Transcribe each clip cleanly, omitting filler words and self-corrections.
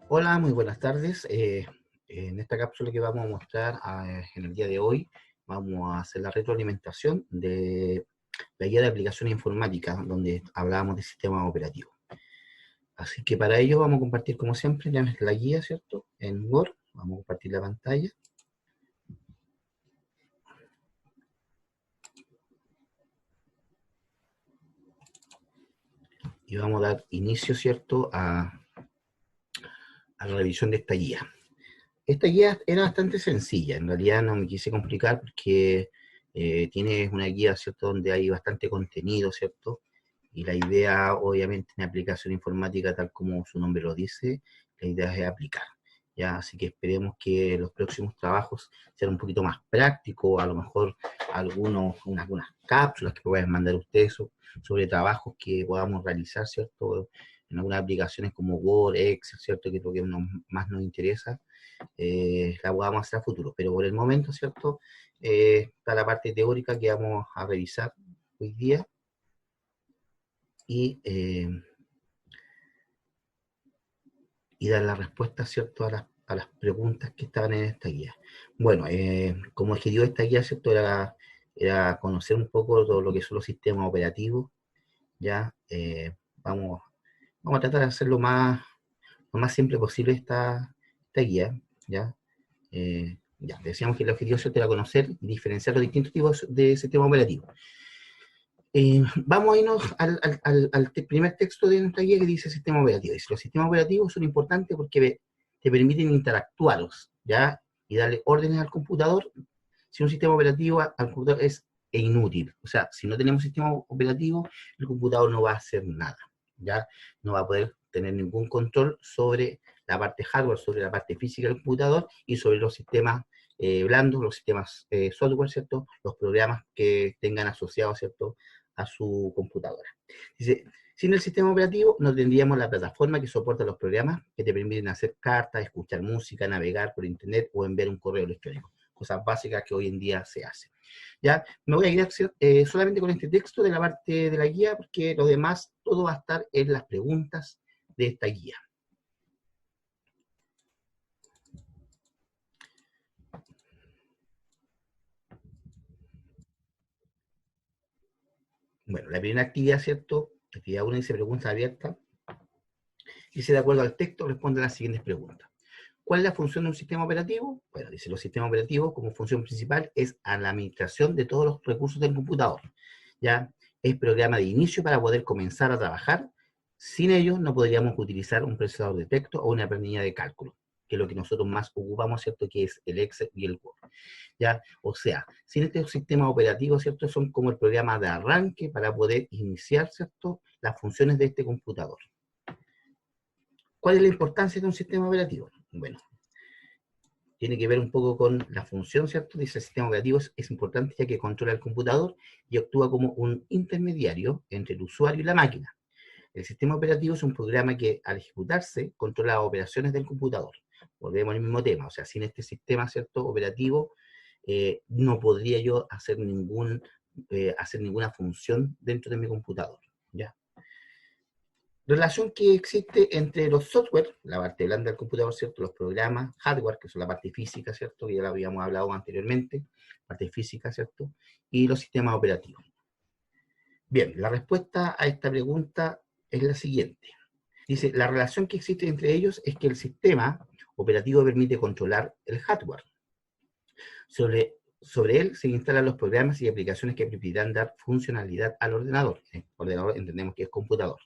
Hola, muy buenas tardes. En esta cápsula que vamos a mostrar en el día de hoy, vamos a hacer la retroalimentación de la guía de aplicaciones informáticas, donde hablábamos de sistemas operativos. Así que para ello vamos a compartir, como siempre, la guía, ¿cierto? En Word, vamos a compartir la pantalla. Y vamos a dar inicio, ¿cierto?, a la revisión de esta guía. Esta guía era bastante sencilla, en realidad no me quise complicar porque tiene una guía, ¿cierto?, donde hay bastante contenido, ¿cierto? Y la idea, obviamente, en aplicación informática, tal como su nombre lo dice, la idea es aplicar, ¿ya? Así que esperemos que los próximos trabajos sean un poquito más prácticos, a lo mejor algunas cápsulas que puedan mandar ustedes sobre trabajos que podamos realizar, ¿cierto? En algunas aplicaciones como Word, Excel, ¿cierto?, que es lo que más nos interesa, la podamos hacer a futuro. Pero por el momento, ¿cierto? Está la parte teórica que vamos a revisar hoy día y, y dar la respuesta, ¿cierto?, a las preguntas que estaban en esta guía. Bueno, como objetivo de esta guía, ¿cierto?, era conocer un poco todo lo que son los sistemas operativos, ¿ya? Vamos a tratar de hacer lo más simple posible esta guía, ¿ya? Ya, decíamos que el objetivo, ¿cierto?, era conocer y diferenciar los distintos tipos de sistemas operativos. Vamos a irnos al primer texto de nuestra guía que dice sistema operativo. Dice, los sistemas operativos son importantes porque te permiten interactuarlos, ¿ya? Y darle órdenes al computador. Si un sistema operativo al computador es inútil, o sea, si no tenemos sistema operativo, el computador no va a hacer nada, ¿ya? No va a poder tener ningún control sobre la parte hardware, sobre la parte física del computador y sobre los sistemas blandos, los sistemas software, ¿cierto? Los programas que tengan asociados, ¿cierto?, a su computadora. Dice, sin el sistema operativo no tendríamos la plataforma que soporta los programas que te permiten hacer cartas, escuchar música, navegar por internet o enviar un correo electrónico. Cosas básicas que hoy en día se hacen. Ya, me voy a guiar solamente con este texto de la parte de la guía, porque lo demás, todo va a estar en las preguntas de esta guía. Bueno, la primera actividad, ¿cierto? Actividad 1 dice pregunta abierta. Dice, de acuerdo al texto, responde a las siguientes preguntas. ¿Cuál es la función de un sistema operativo? Bueno, dice, los sistemas operativos como función principal es a la administración de todos los recursos del computador. ¿Ya? Es programa de inicio para poder comenzar a trabajar. Sin ellos no podríamos utilizar un procesador de texto o una planilla de cálculo, que es lo que nosotros más ocupamos, ¿cierto?, que es el Excel y el Word. ¿Ya? O sea, sin estos sistemas operativos, ¿cierto?, son como el programa de arranque para poder iniciar, ¿cierto?, las funciones de este computador. ¿Cuál es la importancia de un sistema operativo? Bueno, tiene que ver un poco con la función, ¿cierto? Dice, el sistema operativo es importante ya que controla el computador y actúa como un intermediario entre el usuario y la máquina. El sistema operativo es un programa que, al ejecutarse, controla las operaciones del computador. Volvemos al mismo tema, o sea, sin este sistema, ¿cierto?, operativo, no podría yo hacer ninguna función dentro de mi computador, ¿ya? Relación que existe entre los software, la parte blanda del computador, ¿cierto?, los programas, hardware, que son la parte física, ¿cierto?, que ya lo habíamos hablado anteriormente, parte física, ¿cierto?, y los sistemas operativos. Bien, la respuesta a esta pregunta es la siguiente. Dice, la relación que existe entre ellos es que el sistema operativo permite controlar el hardware. Sobre él se instalan los programas y aplicaciones que permitirán dar funcionalidad al ordenador. Ordenador entendemos que es computador.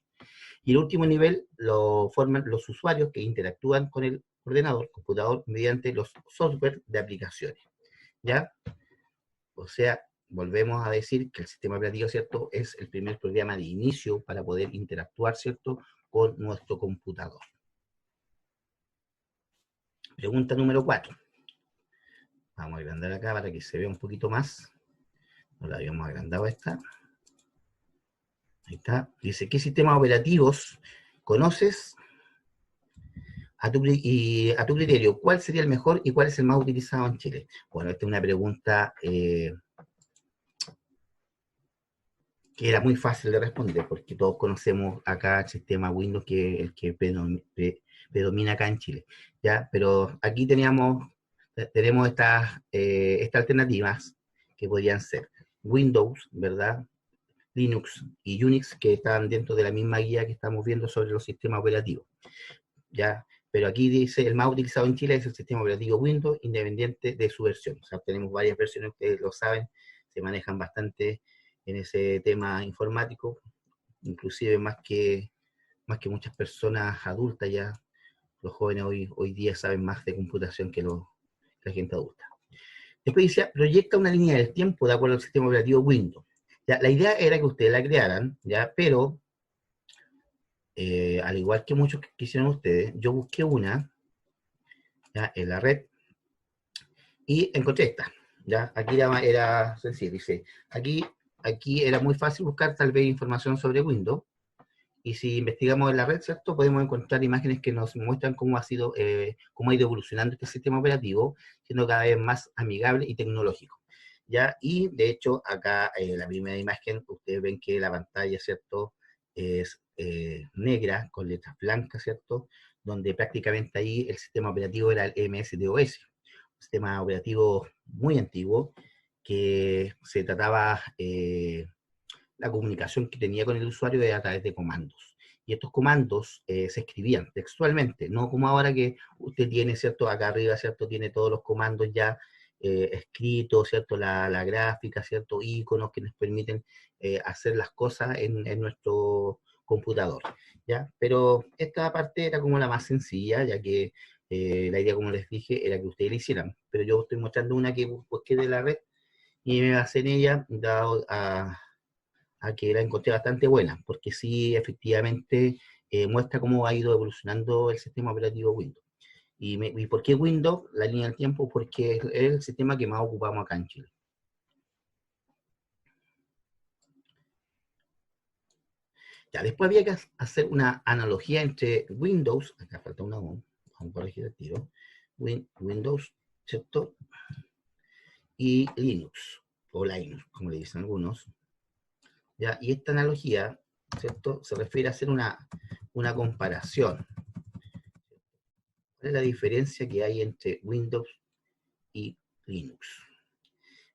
Y el último nivel lo forman los usuarios que interactúan con el ordenador, computador, mediante los software de aplicaciones. ¿Ya? O sea, volvemos a decir que el sistema operativo, ¿cierto?, es el primer programa de inicio para poder interactuar, ¿cierto?, con nuestro computador. Pregunta número 4. Vamos a agrandar acá para que se vea un poquito más. No la habíamos agrandado esta. Ahí está. Dice, ¿qué sistemas operativos conoces? A tu criterio, ¿cuál sería el mejor y cuál es el más utilizado en Chile? Bueno, esta es una pregunta que que era muy fácil de responder, porque todos conocemos acá el sistema Windows, que es el que predomina acá en Chile, ¿ya? Pero aquí tenemos estas alternativas que podrían ser Windows, ¿verdad? Linux y Unix, que están dentro de la misma guía que estamos viendo sobre los sistemas operativos, ¿ya? Pero aquí dice, el más utilizado en Chile es el sistema operativo Windows, independiente de su versión. O sea, tenemos varias versiones, ustedes lo saben, se manejan bastante en ese tema informático, inclusive más que muchas personas adultas ya, los jóvenes hoy día saben más de computación que la gente adulta. Después dice, proyecta una línea del tiempo de acuerdo al sistema operativo Windows. Ya, la idea era que ustedes la crearan, ya, pero al igual que muchos que quisieron ustedes, yo busqué una, ya, en la red y encontré esta. ¿Ya? Aquí era sencillo, dice, aquí era muy fácil buscar tal vez información sobre Windows, y si investigamos en la red, ¿cierto? Podemos encontrar imágenes que nos muestran cómo ha ido evolucionando este sistema operativo, siendo cada vez más amigable y tecnológico. ¿Ya? Y de hecho, acá la primera imagen, ustedes ven que la pantalla, ¿cierto? Es negra con letras blancas, ¿cierto? Donde prácticamente ahí el sistema operativo era el MS-DOS, un sistema operativo muy antiguo, que se trataba la comunicación que tenía con el usuario era a través de comandos. Y estos comandos se escribían textualmente, no como ahora que usted tiene, ¿cierto? Acá arriba, ¿cierto? Tiene todos los comandos ya escritos, ¿cierto? La gráfica, ¿cierto? Iconos que nos permiten hacer las cosas en nuestro computador, ¿ya? Pero esta parte era como la más sencilla, ya que la idea, como les dije, era que ustedes la hicieran. Pero yo estoy mostrando una que busqué de la red y me basé en ella, dado a que la encontré bastante buena, porque sí, efectivamente, muestra cómo ha ido evolucionando el sistema operativo Windows. ¿Y por qué Windows? La línea del tiempo, porque es el sistema que más ocupamos acá en Chile. Ya, después había que hacer una analogía entre Windows, acá falta una O, vamos a corregir el tiro, Windows, ¿cierto? Y Linux, o Linux, como le dicen algunos. ¿Ya? Y esta analogía, ¿cierto? Se refiere a hacer una comparación. ¿Cuál es la diferencia que hay entre Windows y Linux?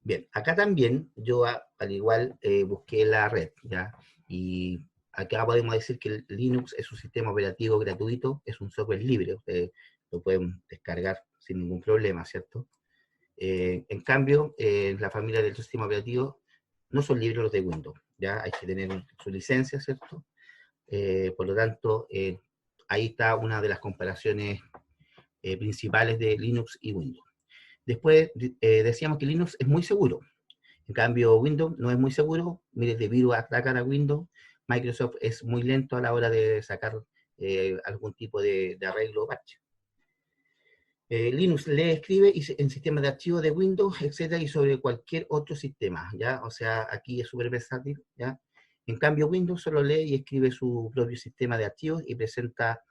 Bien, acá también yo al igual busqué la red, ¿ya? Y acá podemos decir que el Linux es un sistema operativo gratuito, es un software libre, ustedes lo pueden descargar sin ningún problema, ¿cierto? En cambio, la familia del sistema operativo no son libres los de Windows, ¿ya? Hay que tener su licencia, ¿cierto? Por lo tanto, ahí está una de las comparaciones principales de Linux y Windows. Después decíamos que Linux es muy seguro. En cambio, Windows no es muy seguro. Miles de virus atacan a Windows. Microsoft es muy lento a la hora de sacar algún tipo de arreglo o parche. Linux lee, escribe en sistemas de archivos de Windows, etcétera, y sobre cualquier otro sistema, ¿ya? O sea, aquí es súper versátil, ¿ya? En cambio, Windows solo lee y escribe su propio sistema de archivos y presenta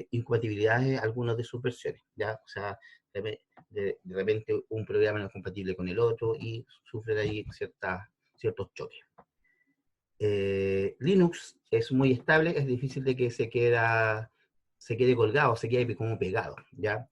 incompatibilidades a algunas de sus versiones, ¿ya? O sea, de repente un programa no es compatible con el otro y sufre ahí ciertos choques. Linux es muy estable, es difícil de que se quede colgado, se quede como pegado, ¿ya?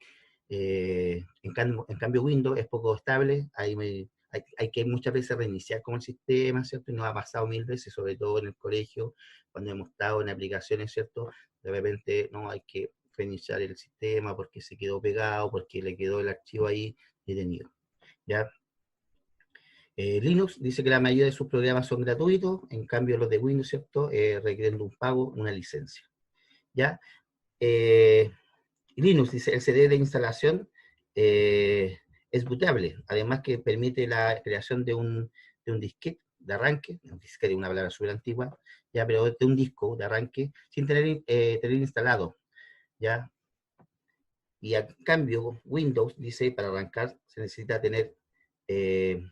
En cambio Windows es poco estable, hay que muchas veces reiniciar como el sistema, ¿cierto? Y nos ha pasado mil veces, sobre todo en el colegio, cuando hemos estado en aplicaciones, ¿cierto? De repente no hay que reiniciar el sistema porque se quedó pegado, porque le quedó el archivo ahí detenido, ¿ya? Linux dice que la mayoría de sus programas son gratuitos, en cambio los de Windows, ¿cierto? Requieren de un pago, una licencia, ¿ya? Eh, Linux dice, el CD de instalación es bootable, además que permite la creación de un disquete de arranque, un disquete es una palabra súper antigua, ya, pero de un disco de arranque sin tener instalado, ¿ya? Y a cambio, Windows dice, para arrancar se necesita tener eh,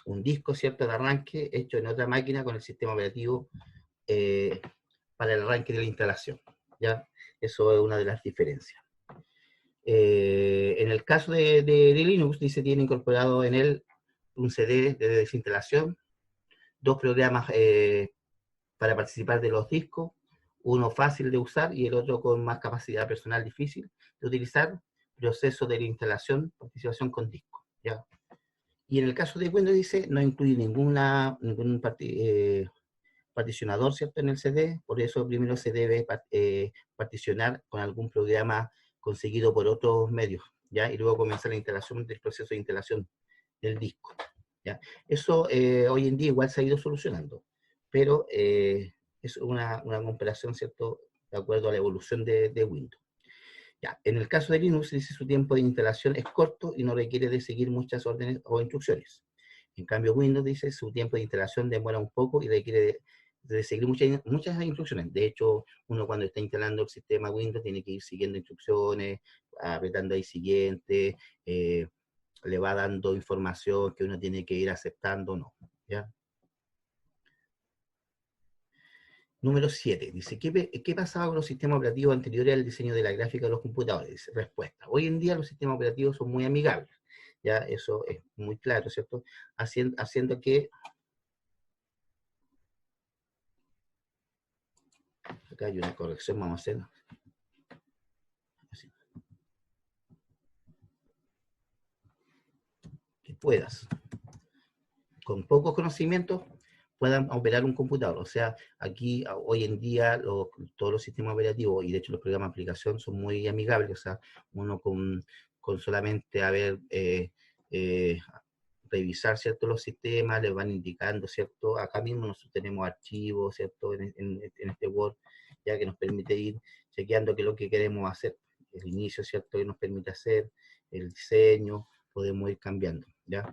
un disco, ¿cierto?, de arranque hecho en otra máquina con el sistema operativo eh, para el arranque de la instalación, ¿ya? Eso es una de las diferencias. En el caso de Linux, dice, tiene incorporado en él un CD de desinstalación, dos programas para participar de los discos, uno fácil de usar y el otro con más capacidad personal difícil de utilizar, proceso de la instalación, participación con disco, ¿ya? Y en el caso de Windows dice, no incluye ningún particionador, ¿cierto?, en el CD, por eso primero se debe particionar con algún programa conseguido por otros medios, ¿ya? Y luego comenzar la instalación del proceso de instalación del disco, ¿ya? Eso hoy en día igual se ha ido solucionando, pero es una comparación, ¿cierto?, de acuerdo a la evolución de Windows. Ya, en el caso de Linux, dice su tiempo de instalación es corto y no requiere de seguir muchas órdenes o instrucciones. En cambio, Windows dice su tiempo de instalación demora un poco y requiere de seguir muchas instrucciones. De hecho, uno cuando está instalando el sistema Windows tiene que ir siguiendo instrucciones, apretando ahí siguiente, le va dando información que uno tiene que ir aceptando o no, ¿ya? Número 7, dice, ¿qué pasaba con los sistemas operativos anteriores al diseño de la gráfica de los computadores? Dice, respuesta, hoy en día los sistemas operativos son muy amigables, ya eso es muy claro, ¿cierto? Haciendo que, acá hay una corrección, vamos a hacer, así, que puedas, con pocos conocimientos, puedan operar un computador. O sea, aquí hoy en día todos los sistemas operativos, y de hecho los programas de aplicación son muy amigables, o sea, uno con solamente haber revisar, ¿cierto?, los sistemas, les van indicando, ¿cierto? Acá mismo nosotros tenemos archivos, ¿cierto?, en este Word, ya que nos permite ir chequeando qué es lo que queremos hacer. El inicio, ¿cierto?, que nos permite hacer, el diseño, podemos ir cambiando, ¿ya?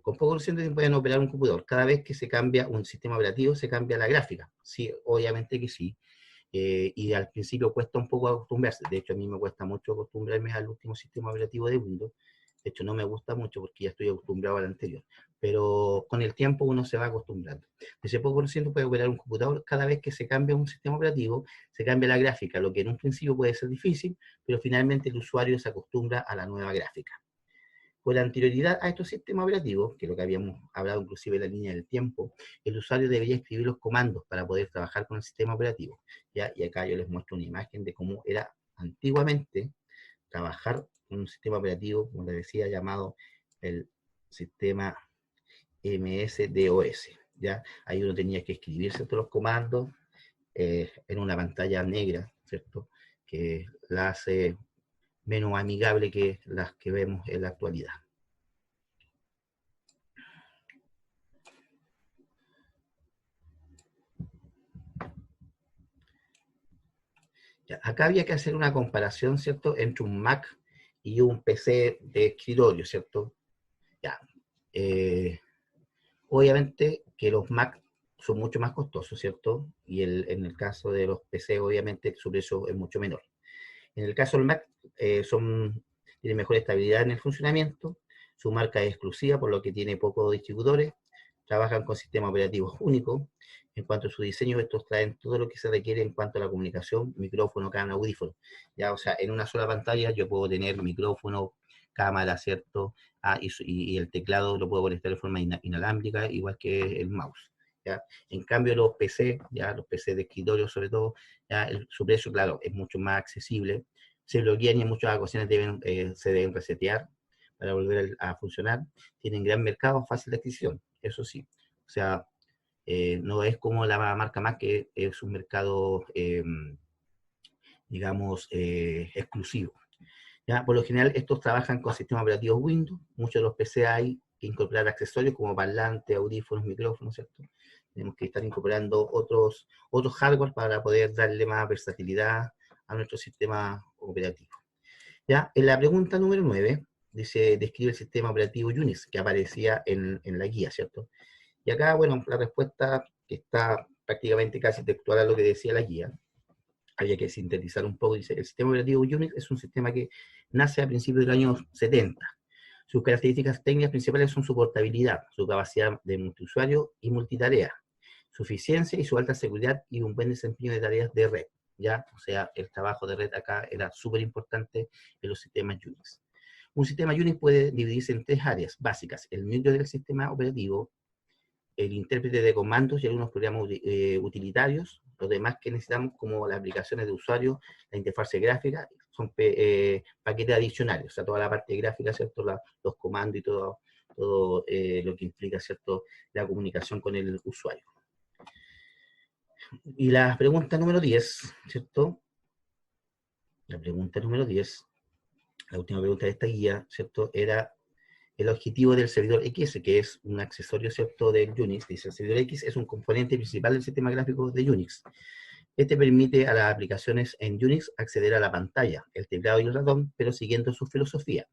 Con poco conocimiento pueden operar un computador. Cada vez que se cambia un sistema operativo, se cambia la gráfica. Sí, obviamente que sí. Y al principio cuesta un poco acostumbrarse. De hecho, a mí me cuesta mucho acostumbrarme al último sistema operativo de Windows. De hecho, no me gusta mucho porque ya estoy acostumbrado al anterior. Pero con el tiempo uno se va acostumbrando. Desde poco conocimiento puede operar un computador. Cada vez que se cambia un sistema operativo, se cambia la gráfica, lo que en un principio puede ser difícil, pero finalmente el usuario se acostumbra a la nueva gráfica. Con anterioridad a estos sistemas operativos, que es lo que habíamos hablado inclusive en la línea del tiempo, el usuario debería escribir los comandos para poder trabajar con el sistema operativo, ¿ya? Y acá yo les muestro una imagen de cómo era antiguamente trabajar con un sistema operativo, como les decía, llamado el sistema MS-DOS, ¿ya? Ahí uno tenía que escribirse todos los comandos en una pantalla negra, ¿cierto?, que la hace menos amigable que las que vemos en la actualidad. Ya, acá había que hacer una comparación, ¿cierto?, entre un Mac y un PC de escritorio, ¿cierto? Ya. Obviamente que los Mac son mucho más costosos, ¿cierto? Y en el caso de los PC, obviamente, su precio es mucho menor. En el caso del Mac, tiene mejor estabilidad en el funcionamiento, su marca es exclusiva, por lo que tiene pocos distribuidores, trabajan con sistemas operativos únicos. En cuanto a su diseño, estos traen todo lo que se requiere en cuanto a la comunicación, micrófono, cámara, audífono. Ya, o sea, en una sola pantalla yo puedo tener micrófono, cámara, ¿cierto? Y el teclado lo puedo conectar de forma inalámbrica, igual que el mouse. ¿Ya? En cambio, los PC, ya los PC de escritorio sobre todo, ya su precio, claro, es mucho más accesible. Se bloquean y en muchas ocasiones se deben resetear para volver a funcionar. Tienen gran mercado, fácil de adquisición, eso sí. O sea, no es como la marca Mac, que es un mercado, digamos, exclusivo. ¿Ya? Por lo general, estos trabajan con sistemas operativos Windows. Muchos de los PC hay que incorporar accesorios como parlantes, audífonos, micrófonos, ¿cierto? Tenemos que estar incorporando otros hardware para poder darle más versatilidad a nuestro sistema operativo. ¿Ya? En la pregunta número 9, dice, describe el sistema operativo Unix, que aparecía en la guía, ¿cierto? Y acá, bueno, la respuesta que está prácticamente casi textual a lo que decía la guía, había que sintetizar un poco, dice, el sistema operativo Unix es un sistema que nace a principios del año 70. Sus características técnicas principales son su portabilidad, su capacidad de multiusuario y multitarea, su eficiencia y su alta seguridad y un buen desempeño de tareas de red, ¿ya? O sea, el trabajo de red acá era súper importante en los sistemas Unix. Un sistema Unix puede dividirse en tres áreas básicas: el núcleo del sistema operativo, el intérprete de comandos y algunos programas utilitarios. Los demás que necesitamos, como las aplicaciones de usuario, la interfase gráfica, son paquetes adicionales, o sea, toda la parte gráfica, ¿cierto? Los comandos y todo lo que implica, ¿cierto?, la comunicación con el usuario. Y la pregunta número 10, ¿cierto? La pregunta número 10, la última pregunta de esta guía, ¿cierto?, era el objetivo del servidor X, que es un accesorio, ¿cierto?, del Unix. Dice, el servidor X es un componente principal del sistema gráfico de Unix. Este permite a las aplicaciones en Unix acceder a la pantalla, el teclado y el ratón, pero siguiendo su filosofía.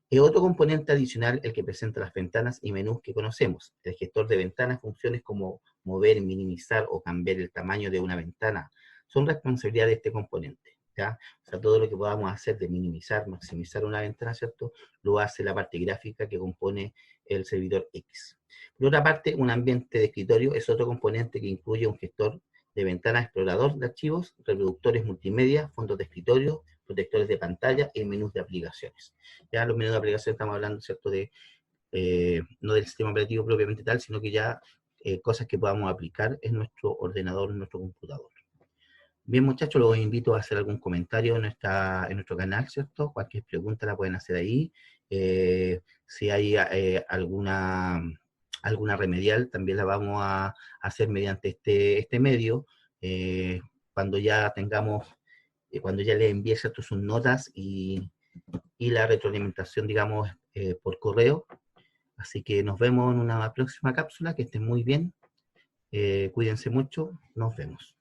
Es otro componente adicional el que presenta las ventanas y menús que conocemos. El gestor de ventanas, funciones como mover, minimizar o cambiar el tamaño de una ventana, son responsabilidad de este componente, ¿ya? O sea, todo lo que podamos hacer de minimizar, maximizar una ventana, ¿cierto?, lo hace la parte gráfica que compone el servidor X. Por otra parte, un ambiente de escritorio es otro componente que incluye un gestor de ventana, explorador de archivos, reproductores multimedia, fondos de escritorio, protectores de pantalla y menús de aplicaciones. Ya los menús de aplicaciones estamos hablando, ¿cierto?, de no del sistema operativo propiamente tal, sino que ya cosas que podamos aplicar en nuestro ordenador, en nuestro computador. Bien, muchachos, los invito a hacer algún comentario en nuestro canal, ¿cierto? Cualquier pregunta la pueden hacer ahí. Si hay alguna remedial, también la vamos a hacer mediante este medio. Cuando ya tengamos, cuando ya les envíe, ¿cierto?, sus notas y la retroalimentación, digamos, por correo. Así que nos vemos en una próxima cápsula. Que estén muy bien. Cuídense mucho. Nos vemos.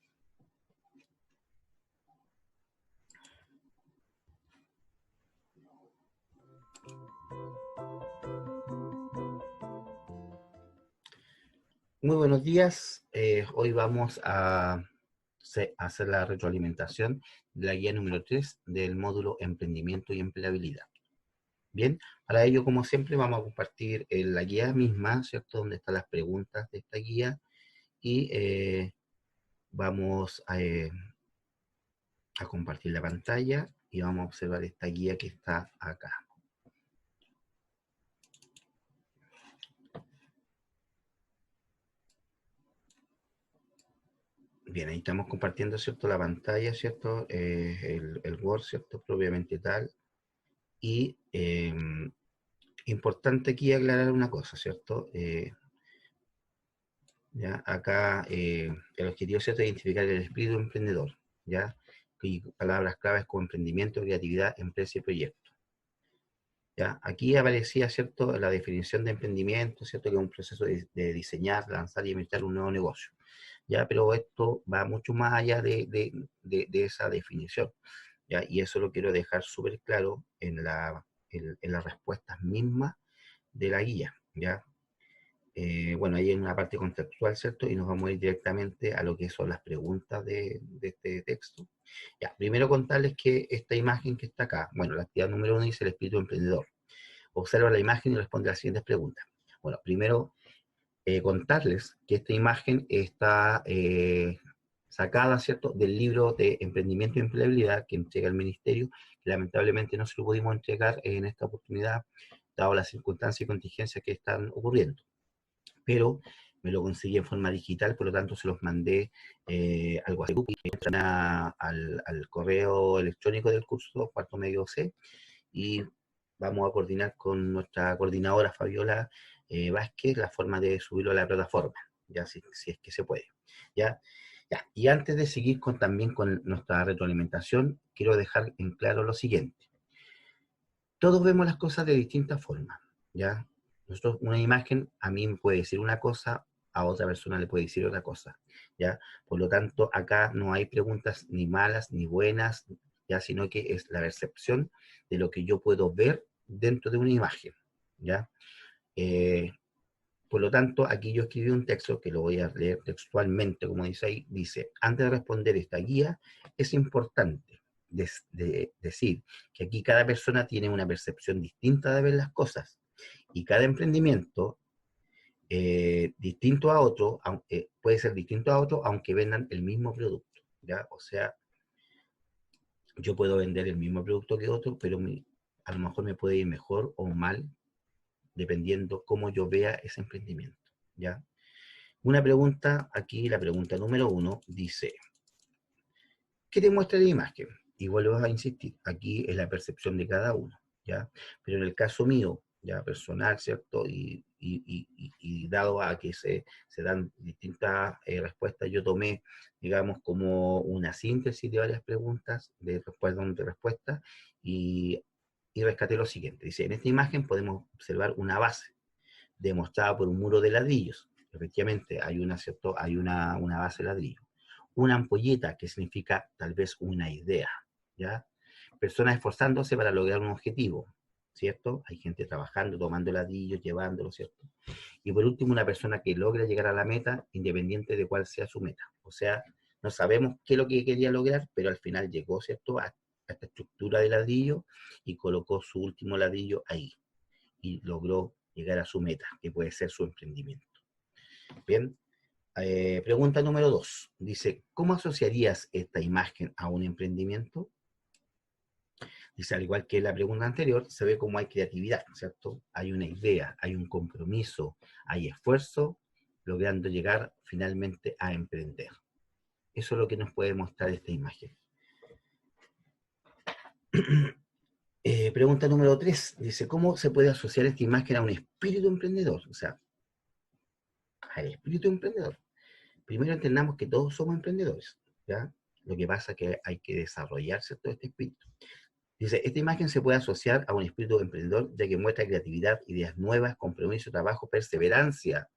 Muy buenos días. Hoy vamos a hacer la retroalimentación de la guía número 3 del módulo Emprendimiento y Empleabilidad. Bien, para ello, como siempre, vamos a compartir la guía misma, ¿cierto?, donde están las preguntas de esta guía, y vamos a compartir la pantalla y vamos a observar esta guía que está acá. Bien, ahí estamos compartiendo, ¿cierto?, la pantalla, ¿cierto?, el Word, ¿cierto?, propiamente tal. Y importante aquí aclarar una cosa, ¿cierto? ¿Ya? Acá el objetivo, ¿cierto?, es identificar el espíritu emprendedor, ¿ya? Y palabras claves como emprendimiento, creatividad, empresa y proyecto. ¿Ya? Aquí aparecía, ¿cierto?, la definición de emprendimiento, ¿cierto?, que es un proceso de diseñar, lanzar y inventar un nuevo negocio. ¿Ya? Pero esto va mucho más allá de esa definición, ¿ya? Y eso lo quiero dejar súper claro en las respuestas mismas de la guía, ¿ya? Bueno, ahí hay una parte conceptual, ¿cierto? Y nos vamos a ir directamente a lo que son las preguntas de este texto. Ya, primero contarles que esta imagen que está acá, bueno, la actividad número 1 dice el espíritu emprendedor. Observa la imagen y responde a las siguientes preguntas. Bueno, primero contarles que esta imagen está sacada, ¿cierto?, del libro de Emprendimiento y Empleabilidad que entrega el Ministerio. Lamentablemente no se lo pudimos entregar en esta oportunidad, dado las circunstancias y contingencias que están ocurriendo. Pero me lo conseguí en forma digital, por lo tanto se los mandé al WhatsApp y al correo electrónico del curso cuarto medio C, y vamos a coordinar con nuestra coordinadora Fabiola Vázquez la forma de subirlo a la plataforma, ya si es que se puede. ¿Ya? Ya. Y antes de seguir también con nuestra retroalimentación, quiero dejar en claro lo siguiente. Todos vemos las cosas de distintas formas, ¿ya? Nosotros, una imagen a mí me puede decir una cosa, a otra persona le puede decir otra cosa, ¿ya? Por lo tanto, acá no hay preguntas ni malas ni buenas, ¿ya? Sino que es la percepción de lo que yo puedo ver dentro de una imagen, ¿ya? Por lo tanto, aquí yo escribí un texto que lo voy a leer textualmente, como dice ahí, dice: antes de responder esta guía, es importante decir que aquí cada persona tiene una percepción distinta de ver las cosas, y cada emprendimiento distinto a otro, puede ser distinto a otro, aunque vendan el mismo producto, ¿ya? O sea, yo puedo vender el mismo producto que otro, pero a lo mejor me puede ir mejor o mal, dependiendo cómo yo vea ese emprendimiento, ¿ya? Una pregunta, aquí la pregunta número 1 dice, ¿qué te muestra la imagen? Y vuelvo a insistir, aquí es la percepción de cada uno, ¿ya? Pero en el caso mío, ya personal, ¿cierto? Y dado a que se dan distintas respuestas, yo tomé, digamos, como una síntesis de varias preguntas, de respuestas, y rescaté lo siguiente. Dice, en esta imagen podemos observar una base demostrada por un muro de ladrillos. Efectivamente, hay una, ¿cierto? Hay una base de ladrillo. Una ampolleta, que significa tal vez una idea, ¿ya? Personas esforzándose para lograr un objetivo, ¿cierto? Hay gente trabajando, tomando ladrillos, llevándolo, ¿cierto? Y por último, una persona que logra llegar a la meta, independiente de cuál sea su meta. O sea, no sabemos qué es lo que quería lograr, pero al final llegó, ¿cierto?, a esta estructura de ladrillo y colocó su último ladrillo ahí. Y logró llegar a su meta, que puede ser su emprendimiento. Bien, pregunta número 2. Dice, ¿cómo asociarías esta imagen a un emprendimiento? Dice, al igual que la pregunta anterior, se ve como hay creatividad, ¿cierto? Hay una idea, hay un compromiso, hay esfuerzo, logrando llegar finalmente a emprender. Eso es lo que nos puede mostrar esta imagen. Pregunta número 3. Dice, ¿cómo se puede asociar esta imagen a un espíritu emprendedor? O sea, al espíritu emprendedor. Primero entendamos que todos somos emprendedores, ¿ya? Lo que pasa es que hay que desarrollarse todo este espíritu. Dice, esta imagen se puede asociar a un espíritu emprendedor ya que muestra creatividad, ideas nuevas, compromiso, trabajo, perseverancia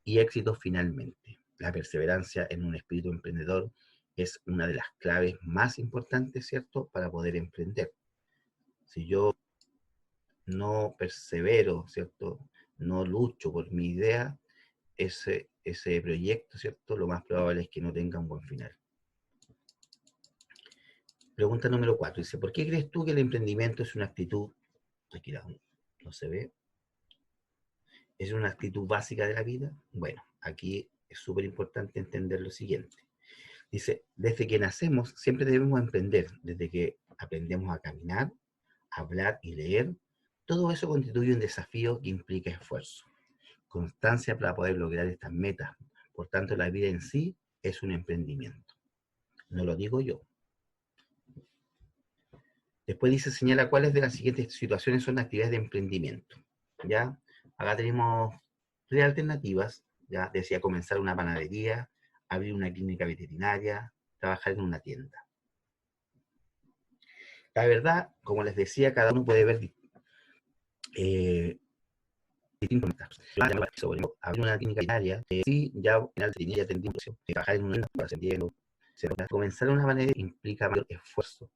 y éxito finalmente. La perseverancia en un espíritu emprendedor es una de las claves más importantes, ¿cierto?, para poder emprender. Si yo no persevero, ¿cierto?, no lucho por mi idea, ese proyecto, ¿cierto?, lo más probable es que no tenga un buen final. Pregunta número 4. Dice, ¿por qué crees tú que el emprendimiento es una actitud, aquí no se ve, es una actitud básica de la vida? Bueno, aquí es súper importante entender lo siguiente. Dice, desde que nacemos siempre debemos emprender, desde que aprendemos a caminar, hablar y leer, todo eso constituye un desafío que implica esfuerzo, constancia para poder lograr estas metas. Por tanto, la vida en sí es un emprendimiento. No lo digo yo. Después dice, señala cuáles de las siguientes situaciones son actividades de emprendimiento. ¿Ya? Acá tenemos tres alternativas. Ya decía, comenzar una panadería, abrir una clínica veterinaria, trabajar en una tienda. La verdad, como les decía, cada uno puede ver distintos metas. Abrir una clínica veterinaria, sí, ya en la veterinaria tendríamos que trabajar en una tienda, comenzar una panadería implica mayor esfuerzo.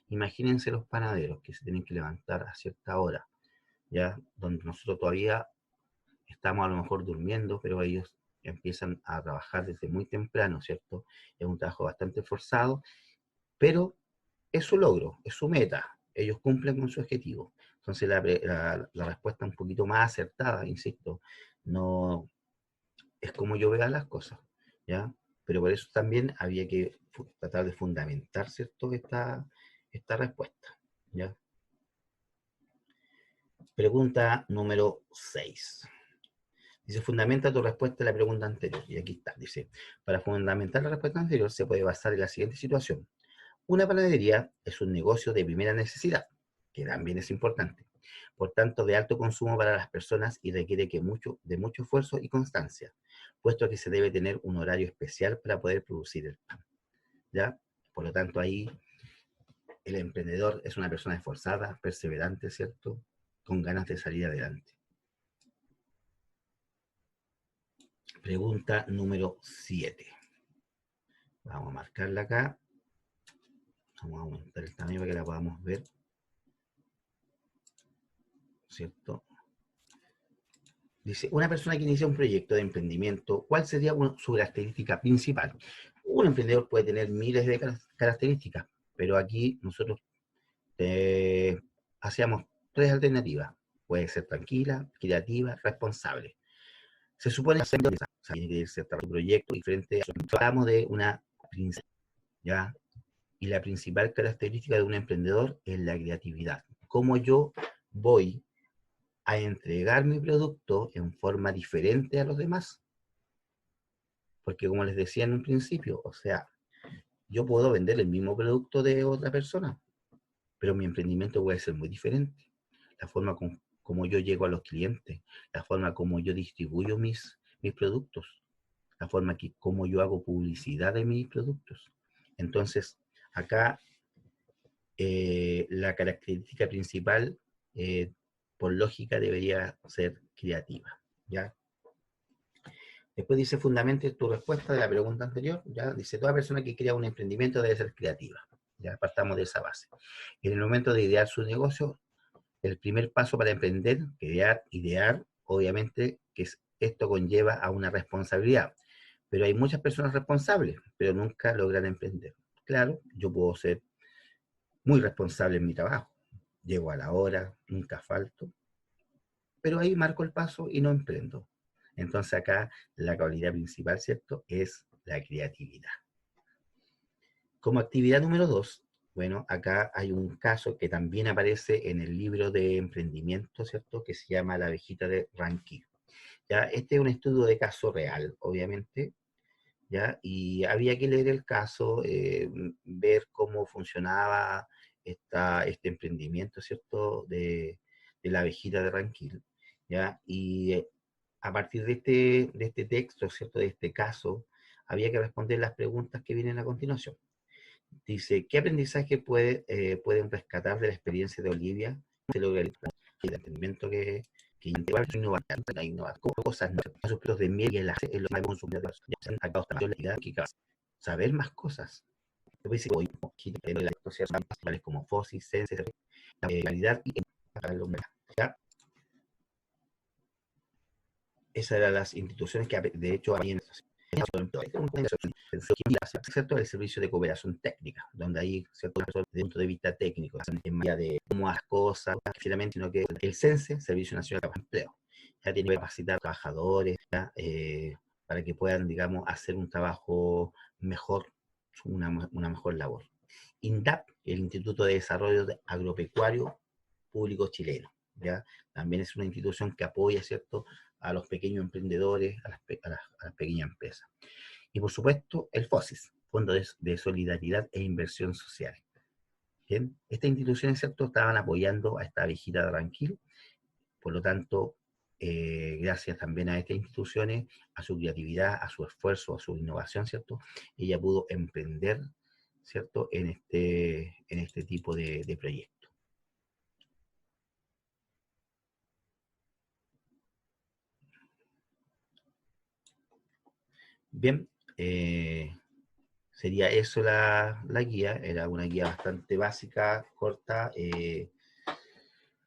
Imagínense los panaderos que se tienen que levantar a cierta hora, ya donde nosotros todavía estamos a lo mejor durmiendo, pero ellos empiezan a trabajar desde muy temprano, ¿cierto? Es un trabajo bastante forzado, pero es su logro, es su meta, ellos cumplen con su objetivo. Entonces la respuesta un poquito más acertada, insisto, no es como yo vea las cosas, ¿ya? Pero por eso también había que tratar de fundamentar, ¿cierto?, esta respuesta, ¿ya? Pregunta número 6. Dice, fundamenta tu respuesta a la pregunta anterior. Y aquí está, dice, para fundamentar la respuesta anterior se puede basar en la siguiente situación. Una panadería es un negocio de primera necesidad, que también es importante. Por tanto, de alto consumo para las personas y requiere de mucho esfuerzo y constancia, puesto que se debe tener un horario especial para poder producir el pan, ¿ya? Por lo tanto, ahí el emprendedor es una persona esforzada, perseverante, ¿cierto?, con ganas de salir adelante. Pregunta número 7. Vamos a marcarla acá. Vamos a aumentar el tamaño para que la podamos ver, ¿cierto? Dice, una persona que inicia un proyecto de emprendimiento, ¿cuál sería su característica principal? Un emprendedor puede tener miles de características, pero aquí nosotros hacíamos tres alternativas. Puede ser tranquila, creativa, responsable. Se supone que tiene que ser un proyecto diferente. Hablamos de una princesa, ¿ya? Y la principal característica de un emprendedor es la creatividad. Cómo yo voy a entregar mi producto en forma diferente a los demás, Porque como les decía en un principio, o sea, yo puedo vender el mismo producto de otra persona, pero mi emprendimiento puede ser muy diferente. La forma como yo llego a los clientes, la forma como yo distribuyo mis productos, la forma como yo hago publicidad de mis productos. Entonces, acá la característica principal, por lógica, debería ser creativa, ¿ya? Después dice, fundamente tu respuesta de la pregunta anterior, ¿ya? Dice, toda persona que crea un emprendimiento debe ser creativa, ya partamos de esa base. En el momento de idear su negocio, el primer paso para emprender, crear, idear, obviamente que esto conlleva a una responsabilidad, pero hay muchas personas responsables, pero nunca logran emprender. Claro, yo puedo ser muy responsable en mi trabajo, llego a la hora, nunca falto, pero ahí marco el paso y no emprendo. Entonces acá la cualidad principal, ¿cierto?, es la creatividad. Como actividad número 2, bueno, acá hay un caso que también aparece en el libro de emprendimiento, ¿cierto?, que se llama La abejita de Rankin. ¿Ya? Este es un estudio de caso real, obviamente, ¿ya? Y había que leer el caso, ver cómo funcionaba este emprendimiento, ¿cierto?, de la abejita de Rankin, ¿ya? Y a partir de este texto, ¿cierto?, de este caso, había que responder las preguntas que vienen a continuación. Dice, ¿qué aprendizaje pueden rescatar de la experiencia de Olivia? Se logra el entendimiento que innovar, como cosas nuevas, sus platos de miel y el aceite, en los más consumidores, acá está la idea que saber más cosas. Después dice, hoy, las cosas principales como fósil, sense, la calidad y la humedad. ¿Ya? Esas eran las instituciones que, de hecho, había en esta ¿cierto? El servicio de cooperación técnica, donde hay cierto desde el punto de vista técnico, en manera de cómo las cosas, finalmente, sino que el CENSE, Servicio Nacional de Empleo, ya tiene que capacitar a trabajadores, ¿ya? Para que puedan, digamos, hacer un trabajo mejor, una mejor labor. INDAP, el Instituto de Desarrollo Agropecuario Público Chileno, ¿ya? También es una institución que apoya, ¿cierto?, a los pequeños emprendedores, a las pequeñas empresas. Y por supuesto, el FOSIS, Fondo de Solidaridad e Inversión Social. ¿Bien? Estas instituciones, ¿cierto?, estaban apoyando a esta viejita de Ranquil, por lo tanto, gracias también a estas instituciones, a su creatividad, a su esfuerzo, a su innovación, ¿cierto?, ella pudo emprender, ¿cierto?, en este tipo de proyectos. Bien, sería eso la guía, era una guía bastante básica, corta, y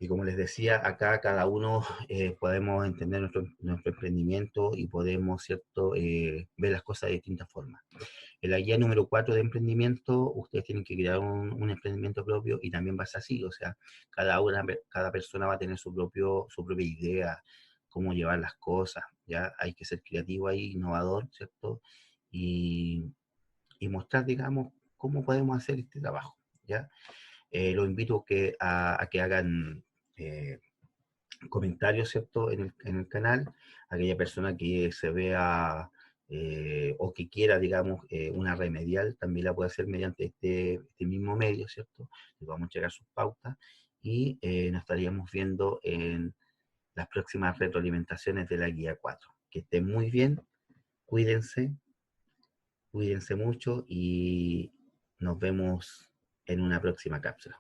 como les decía, acá cada uno podemos entender nuestro emprendimiento y podemos, ¿cierto?, ver las cosas de distintas formas. En la guía número 4 de emprendimiento, ustedes tienen que crear un emprendimiento propio y también va a ser así, o sea, cada persona va a tener su propia idea, cómo llevar las cosas, ¿ya? Hay que ser creativo ahí, innovador, ¿cierto? Y, y mostrar, digamos, cómo podemos hacer este trabajo, ¿ya? Los invito a que hagan eh, comentarios, ¿cierto?, en el canal, aquella persona que se vea o que quiera, digamos, una remedial, también la puede hacer mediante este mismo medio, ¿cierto? Les vamos a llegar sus pautas y nos estaríamos viendo en las próximas retroalimentaciones de la guía 4. Que estén muy bien, cuídense, cuídense mucho y nos vemos en una próxima cápsula.